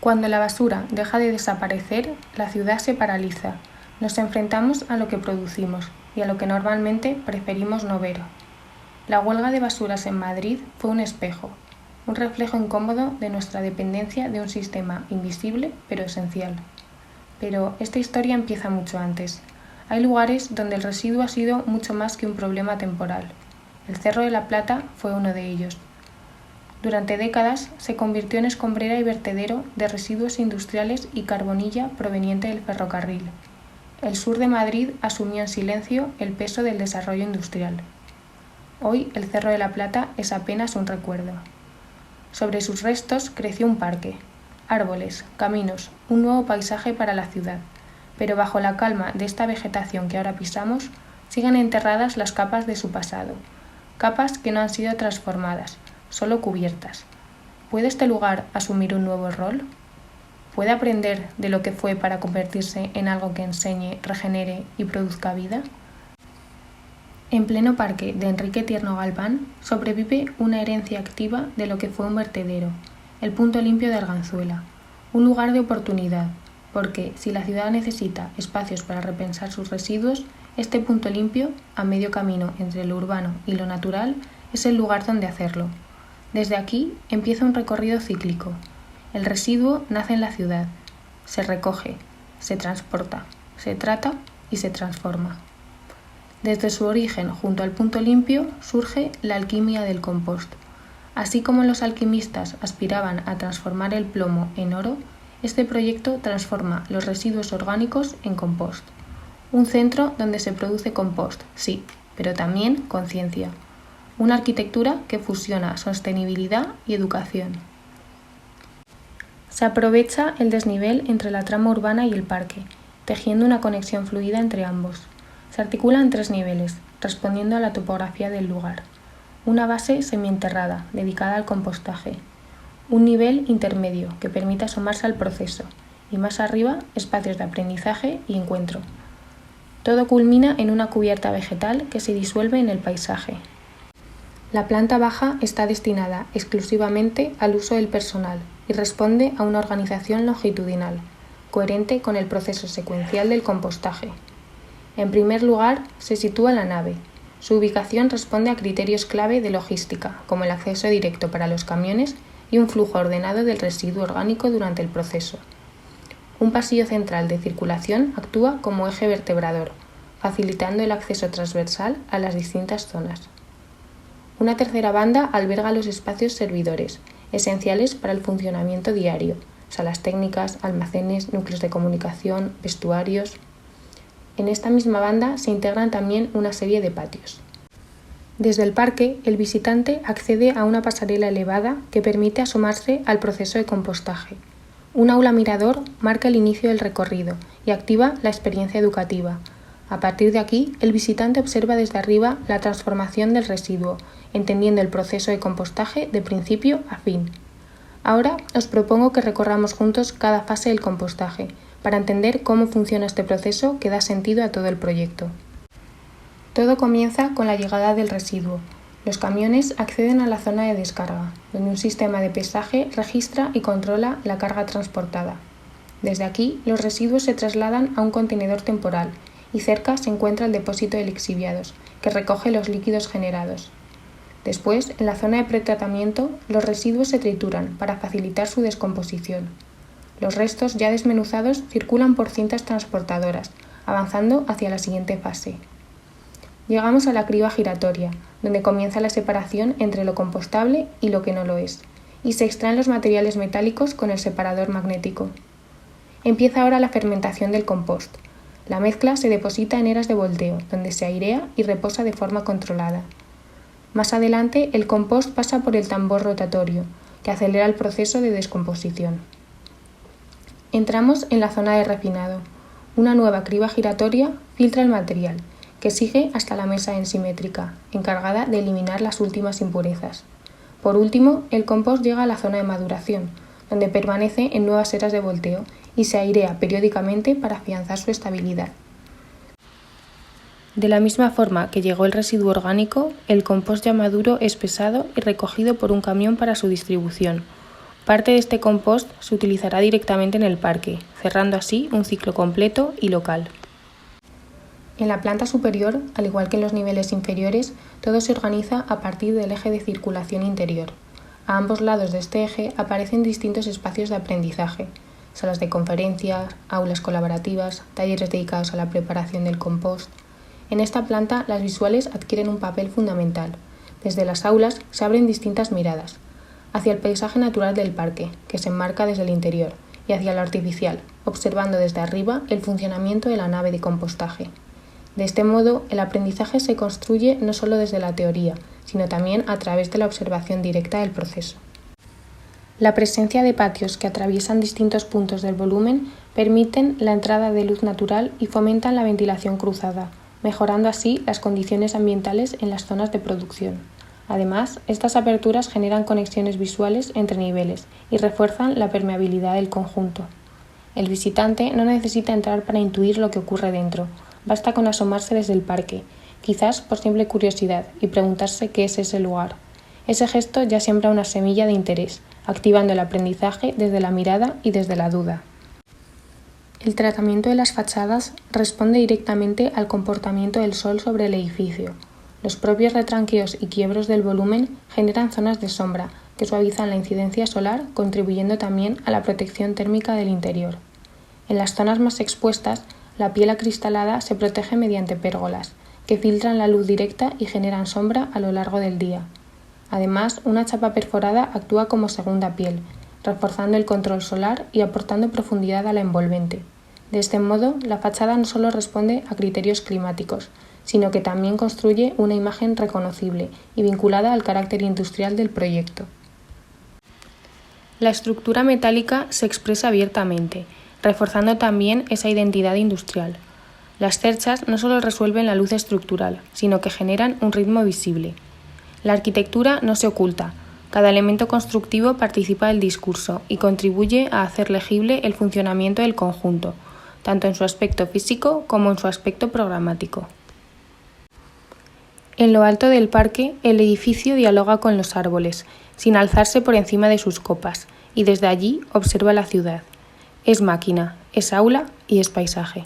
Cuando la basura deja de desaparecer, la ciudad se paraliza. Nos enfrentamos a lo que producimos y a lo que normalmente preferimos no ver. La huelga de basuras en Madrid fue un espejo, un reflejo incómodo de nuestra dependencia de un sistema invisible pero esencial. Pero esta historia empieza mucho antes. Hay lugares donde el residuo ha sido mucho más que un problema temporal. El Cerro de la Plata fue uno de ellos. Durante décadas se convirtió en escombrera y vertedero de residuos industriales y carbonilla proveniente del ferrocarril. El sur de Madrid asumió en silencio el peso del desarrollo industrial. Hoy el Cerro de la Plata es apenas un recuerdo. Sobre sus restos creció un parque, árboles, caminos, un nuevo paisaje para la ciudad, pero bajo la calma de esta vegetación que ahora pisamos, siguen enterradas las capas de su pasado, capas que no han sido transformadas, solo cubiertas. ¿Puede este lugar asumir un nuevo rol? ¿Puede aprender de lo que fue para convertirse en algo que enseñe, regenere y produzca vida? En pleno parque de Enrique Tierno Galván sobrevive una herencia activa de lo que fue un vertedero, el Punto Limpio de Arganzuela, un lugar de oportunidad, porque si la ciudad necesita espacios para repensar sus residuos, este punto limpio, a medio camino entre lo urbano y lo natural, es el lugar donde hacerlo. Desde aquí empieza un recorrido cíclico. El residuo nace en la ciudad, se recoge, se transporta, se trata y se transforma. Desde su origen junto al punto limpio surge la alquimia del compost. Así como los alquimistas aspiraban a transformar el plomo en oro, este proyecto transforma los residuos orgánicos en compost. Un centro donde se produce compost, sí, pero también conciencia. Una arquitectura que fusiona sostenibilidad y educación. Se aprovecha el desnivel entre la trama urbana y el parque, tejiendo una conexión fluida entre ambos. Se articula en 3 niveles, respondiendo a la topografía del lugar. Una base semienterrada, dedicada al compostaje. Un nivel intermedio, que permite asomarse al proceso. Y más arriba, espacios de aprendizaje y encuentro. Todo culmina en una cubierta vegetal que se disuelve en el paisaje. La planta baja está destinada exclusivamente al uso del personal y responde a una organización longitudinal, coherente con el proceso secuencial del compostaje. En primer lugar, se sitúa la nave. Su ubicación responde a criterios clave de logística, como el acceso directo para los camiones y un flujo ordenado del residuo orgánico durante el proceso. Un pasillo central de circulación actúa como eje vertebrador, facilitando el acceso transversal a las distintas zonas. Una tercera banda alberga los espacios servidores, esenciales para el funcionamiento diario, salas técnicas, almacenes, núcleos de comunicación, vestuarios. En esta misma banda se integran también una serie de patios. Desde el parque, el visitante accede a una pasarela elevada que permite asomarse al proceso de compostaje. Un aula mirador marca el inicio del recorrido y activa la experiencia educativa. A partir de aquí, el visitante observa desde arriba la transformación del residuo, entendiendo el proceso de compostaje de principio a fin. Ahora os propongo que recorramos juntos cada fase del compostaje, para entender cómo funciona este proceso que da sentido a todo el proyecto. Todo comienza con la llegada del residuo. Los camiones acceden a la zona de descarga, donde un sistema de pesaje registra y controla la carga transportada. Desde aquí, los residuos se trasladan a un contenedor temporal y cerca se encuentra el depósito de lixiviados, que recoge los líquidos generados. Después, en la zona de pretratamiento, los residuos se trituran para facilitar su descomposición. Los restos ya desmenuzados circulan por cintas transportadoras, avanzando hacia la siguiente fase. Llegamos a la criba giratoria, donde comienza la separación entre lo compostable y lo que no lo es, y se extraen los materiales metálicos con el separador magnético. Empieza ahora la fermentación del compost. La mezcla se deposita en eras de volteo, donde se airea y reposa de forma controlada. Más adelante, el compost pasa por el tambor rotatorio, que acelera el proceso de descomposición. Entramos en la zona de refinado. Una nueva criba giratoria filtra el material, que sigue hasta la mesa enzimétrica, encargada de eliminar las últimas impurezas. Por último, el compost llega a la zona de maduración, donde permanece en nuevas eras de volteo y se airea periódicamente para afianzar su estabilidad. De la misma forma que llegó el residuo orgánico, el compost ya maduro es pesado y recogido por un camión para su distribución. Parte de este compost se utilizará directamente en el parque, cerrando así un ciclo completo y local. En la planta superior, al igual que en los niveles inferiores, todo se organiza a partir del eje de circulación interior. A ambos lados de este eje aparecen distintos espacios de aprendizaje, salas de conferencias, aulas colaborativas, talleres dedicados a la preparación del compost. En esta planta, las visuales adquieren un papel fundamental. Desde las aulas se abren distintas miradas, hacia el paisaje natural del parque, que se enmarca desde el interior, y hacia lo artificial, observando desde arriba el funcionamiento de la nave de compostaje. De este modo, el aprendizaje se construye no solo desde la teoría, sino también a través de la observación directa del proceso. La presencia de patios que atraviesan distintos puntos del volumen permiten la entrada de luz natural y fomentan la ventilación cruzada, mejorando así las condiciones ambientales en las zonas de producción. Además, estas aperturas generan conexiones visuales entre niveles y refuerzan la permeabilidad del conjunto. El visitante no necesita entrar para intuir lo que ocurre dentro, basta con asomarse desde el parque, quizás por simple curiosidad, y preguntarse qué es ese lugar. Ese gesto ya siembra una semilla de interés, activando el aprendizaje desde la mirada y desde la duda. El tratamiento de las fachadas responde directamente al comportamiento del sol sobre el edificio. Los propios retranqueos y quiebros del volumen generan zonas de sombra que suavizan la incidencia solar, contribuyendo también a la protección térmica del interior. En las zonas más expuestas, la piel acristalada se protege mediante pérgolas, que filtran la luz directa y generan sombra a lo largo del día. Además, una chapa perforada actúa como segunda piel, reforzando el control solar y aportando profundidad a la envolvente. De este modo, la fachada no solo responde a criterios climáticos, sino que también construye una imagen reconocible y vinculada al carácter industrial del proyecto. La estructura metálica se expresa abiertamente, reforzando también esa identidad industrial. Las cerchas no solo resuelven la luz estructural, sino que generan un ritmo visible. La arquitectura no se oculta, cada elemento constructivo participa del discurso y contribuye a hacer legible el funcionamiento del conjunto, tanto en su aspecto físico como en su aspecto programático. En lo alto del parque, el edificio dialoga con los árboles, sin alzarse por encima de sus copas, y desde allí observa la ciudad. Es máquina, es aula y es paisaje.